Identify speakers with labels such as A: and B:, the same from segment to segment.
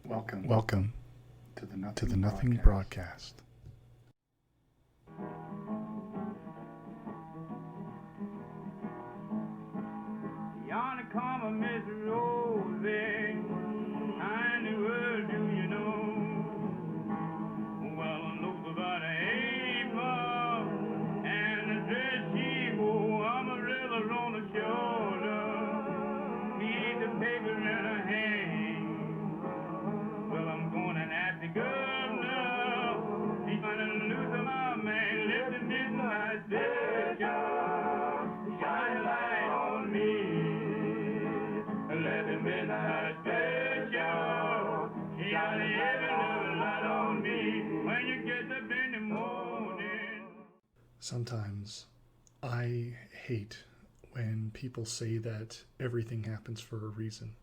A: Welcome
B: to the
A: to the Nothing
B: Broadcast.
A: Broadcast.
C: Yonder come a Miss Rosie, how in the world do you know? Well, I know about April and the dress she wore. I'm a river on the shoulder, need the paper in her hand. Well, I'm going and ask the girl now, she's gonna lose my man, live the midnight special, shine a light on me. Let the midnight special shine every little light on me when you get up in the morning.
A: Sometimes I hate when people say that everything happens for a reason.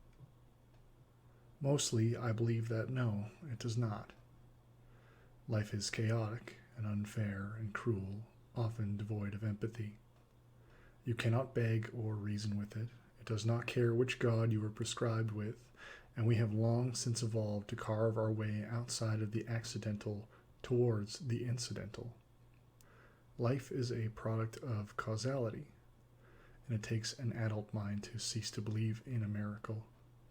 A: Mostly, I believe that no, it does not. Life is chaotic and unfair and cruel, often devoid of empathy. You cannot beg or reason with it. It does not care which god you are prescribed with, and we have long since evolved to carve our way outside of the accidental towards the incidental. Life is a product of causality, and it takes an adult mind to cease to believe in a miracle.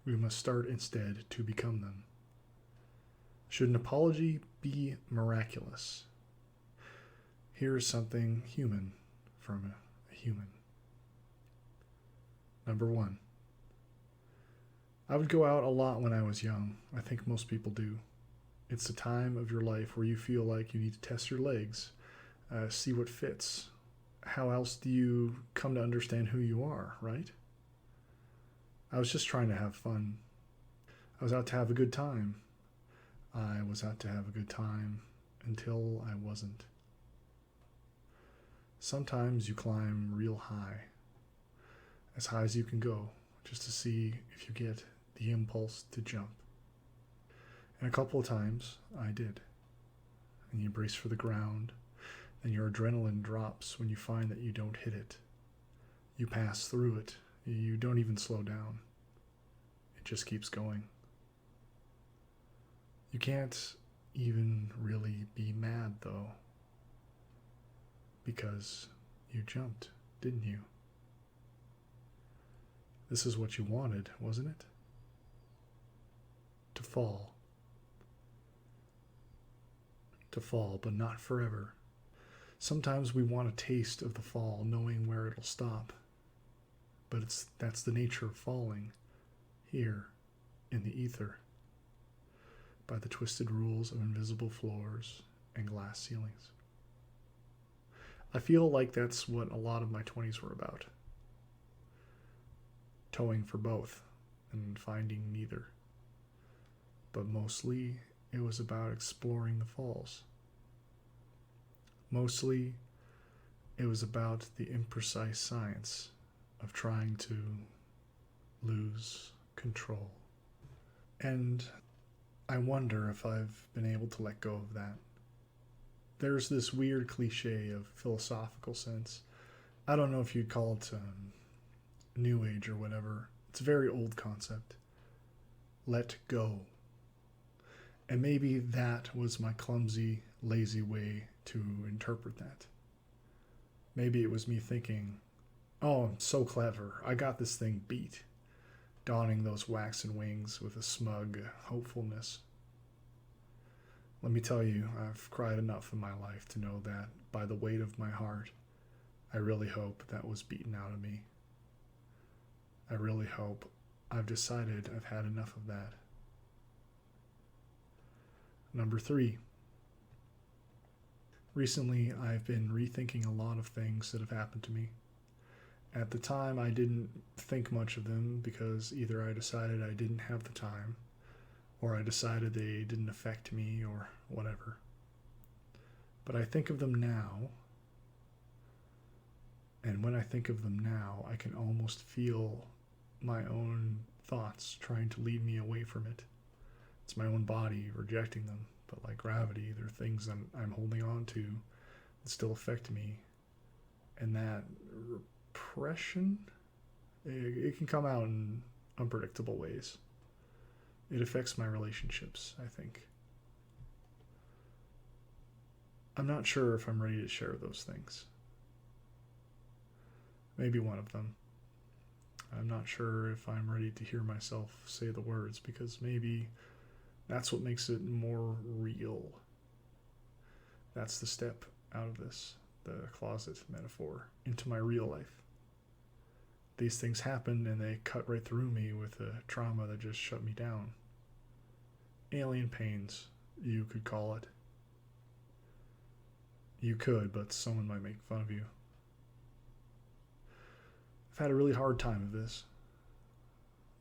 A: We must start instead to become them. Should an apology be miraculous? Here is something human from a human. Number 1. I would go out a lot when I was young. I think most people do. It's a time of your life where you feel like you need to test your legs, see what fits. How else do you come to understand who you are, right? I was just trying to have fun. I was out to have a good time. I was out to have a good time until I wasn't. Sometimes you climb real high, as high as you can go, just to see if you get the impulse to jump. And a couple of times I did. And you brace for the ground, and your adrenaline drops when you find that you don't hit it. You pass through it. You don't even slow down. It just keeps going. You can't even really be mad, though, because you jumped, didn't you? This is what you wanted, wasn't it? To fall. To fall, but not forever. Sometimes we want a taste of the fall, knowing where it'll stop. But that's the nature of falling, here, in the ether, by the twisted rules of invisible floors and glass ceilings. I feel like that's what a lot of my 20s were about. Towing for both and finding neither. But mostly it was about exploring the falls. Mostly it was about the imprecise science of trying to lose control. And I wonder if I've been able to let go of that. There's this weird cliche of philosophical sense. I don't know if you'd call it New Age or whatever. It's a very old concept. Let go. And maybe that was my clumsy, lazy way to interpret that. Maybe it was me thinking, oh, I'm so clever. I got this thing beat. Donning those waxen wings with a smug hopefulness. Let me tell you, I've cried enough in my life to know that, by the weight of my heart, I really hope that was beaten out of me. I really hope I've decided I've had enough of that. Number 3. Recently, I've been rethinking a lot of things that have happened to me. At the time, I didn't think much of them because either I decided I didn't have the time, or I decided they didn't affect me, or whatever. But I think of them now, and when I think of them now, I can almost feel my own thoughts trying to lead me away from it. It's my own body rejecting them, but like gravity, they're things that I'm holding on to that still affect me. And that repression, it can come out in unpredictable ways. It affects my relationships, I think. I'm not sure if I'm ready to share those things. Maybe one of them. I'm not sure if I'm ready to hear myself say the words, because maybe that's what makes it more real. That's the step out of this, the closet metaphor, into my real life. These things happened and they cut right through me with a trauma that just shut me down. Alien pains, you could call it. You could, but someone might make fun of you. I've had a really hard time with this.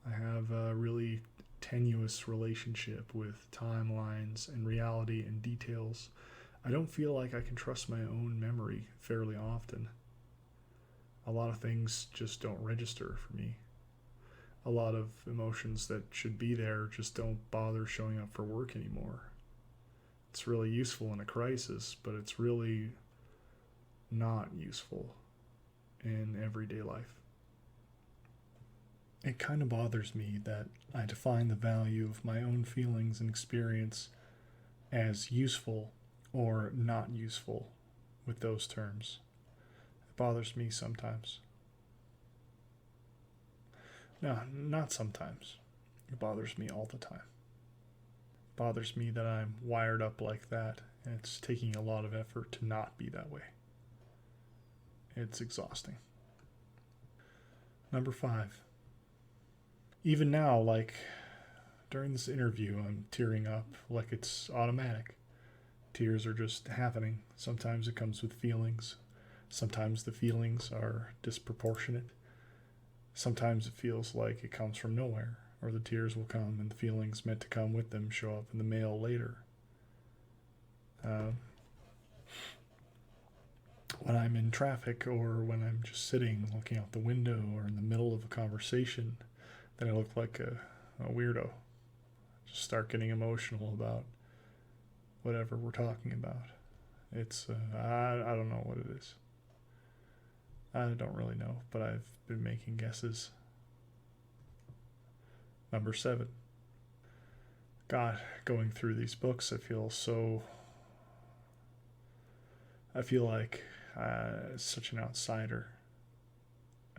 A: I have a really tenuous relationship with timelines and reality and details. I don't feel like I can trust my own memory fairly often. A lot of things just don't register for me. A lot of emotions that should be there just don't bother showing up for work anymore. It's really useful in a crisis, but it's really not useful in everyday life. It kind of bothers me that I define the value of my own feelings and experience as useful or not useful with those terms. It bothers me sometimes. No, not sometimes. It bothers me all the time. It bothers me that I'm wired up like that, and it's taking a lot of effort to not be that way. It's exhausting. Number 5. Even now, like during this interview, I'm tearing up like it's automatic. Tears are just happening. Sometimes it comes with feelings. Sometimes the feelings are disproportionate. Sometimes it feels like it comes from nowhere, or the tears will come and the feelings meant to come with them show up in the mail later. When I'm in traffic, or when I'm just sitting looking out the window, or in the middle of a conversation, then I look like a weirdo. Just start getting emotional about whatever we're talking about. It's, I don't know what it is. I don't really know, but I've been making guesses. Number 7. God, going through these books, I feel like such an outsider.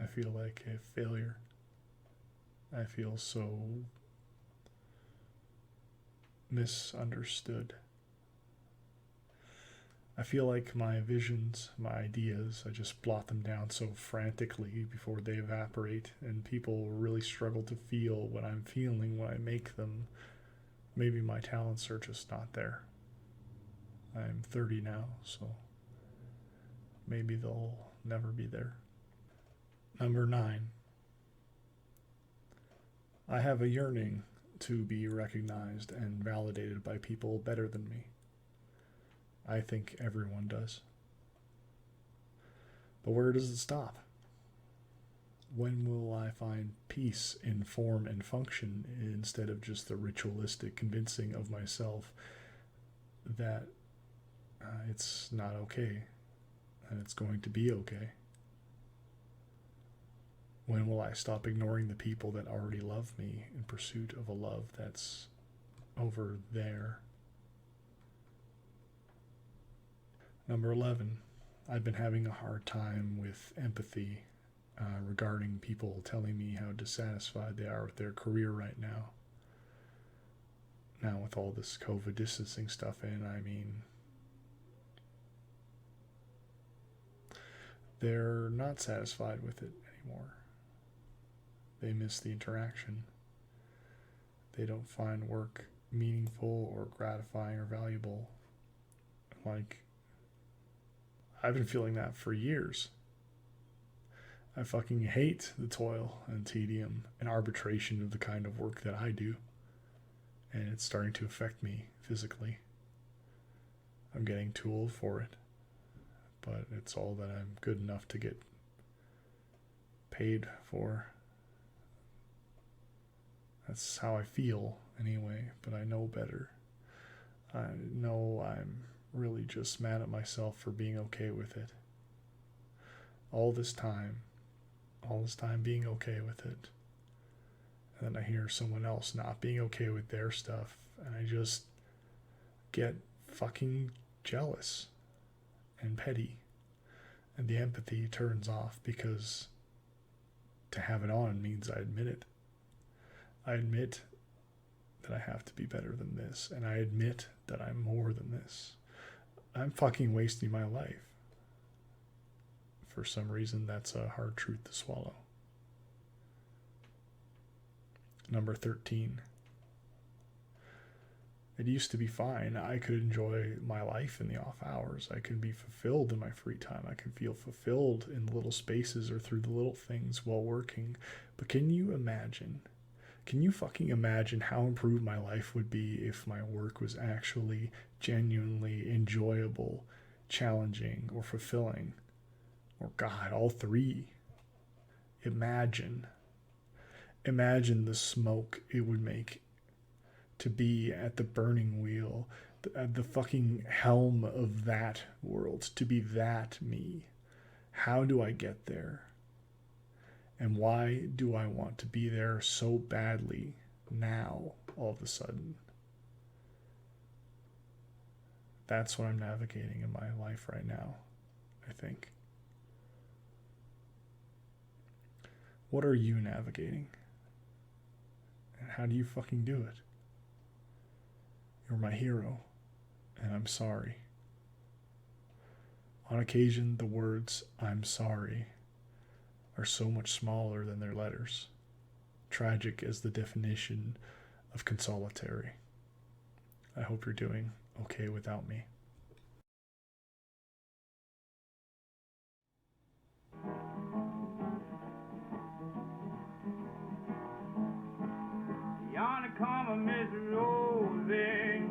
A: I feel like a failure. I feel so misunderstood. I feel like my visions, my ideas, I just blot them down so frantically before they evaporate, and people really struggle to feel what I'm feeling when I make them. Maybe my talents are just not there. I'm 30 now, so maybe they'll never be there. Number 9. I have a yearning to be recognized and validated by people better than me. I think everyone does. But where does it stop? When will I find peace in form and function instead of just the ritualistic convincing of myself that it's not okay and it's going to be okay? When will I stop ignoring the people that already love me in pursuit of a love that's over there? Number 11, I've been having a hard time with empathy regarding people telling me how dissatisfied they are with their career right now. Now with all this COVID distancing stuff in, I mean, they're not satisfied with it anymore. They miss the interaction. They don't find work meaningful or gratifying or valuable. Like, I've been feeling that for years. I fucking hate the toil and tedium and arbitration of the kind of work that I do. And it's starting to affect me physically. I'm getting too old for it. But it's all that I'm good enough to get paid for. That's how I feel anyway, but I know better. I know I'm really just mad at myself for being okay with it. All this time being okay with it. And then I hear someone else not being okay with their stuff, and I just get fucking jealous and petty. And the empathy turns off because to have it on means I admit it. I admit that I have to be better than this, and I admit that I'm more than this. I'm fucking wasting my life. For some reason, that's a hard truth to swallow. Number 13. It used to be fine. I could enjoy my life in the off hours. I could be fulfilled in my free time. I could feel fulfilled in the little spaces or through the little things while working. But can you imagine? Can you fucking imagine how improved my life would be if my work was actually genuinely enjoyable, challenging, or fulfilling? Or God, all three. Imagine the smoke it would make to be at the burning wheel, at the fucking helm of that world, to be that me. How do I get there? And why do I want to be there so badly now, all of a sudden? That's what I'm navigating in my life right now, I think. What are you navigating? And how do you fucking do it? You're my hero, and I'm sorry. On occasion, the words, I'm sorry, are so much smaller than their letters, tragic as the definition of consolatory. I hope you're doing okay without me.
C: Yonder come a Miss Rosie,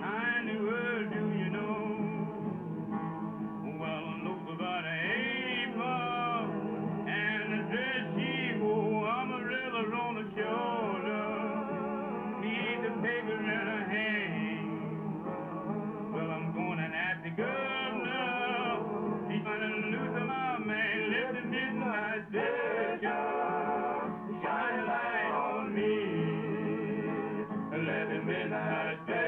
C: I knew her, do you know? Well, knows about April and the dress she wore, umbrellas on the shoulder, need the paper in her hand. Well, I'm going and ask the girl now, she's gonna lose my man, let the midnight station shine a light on me. Let the midnight stay.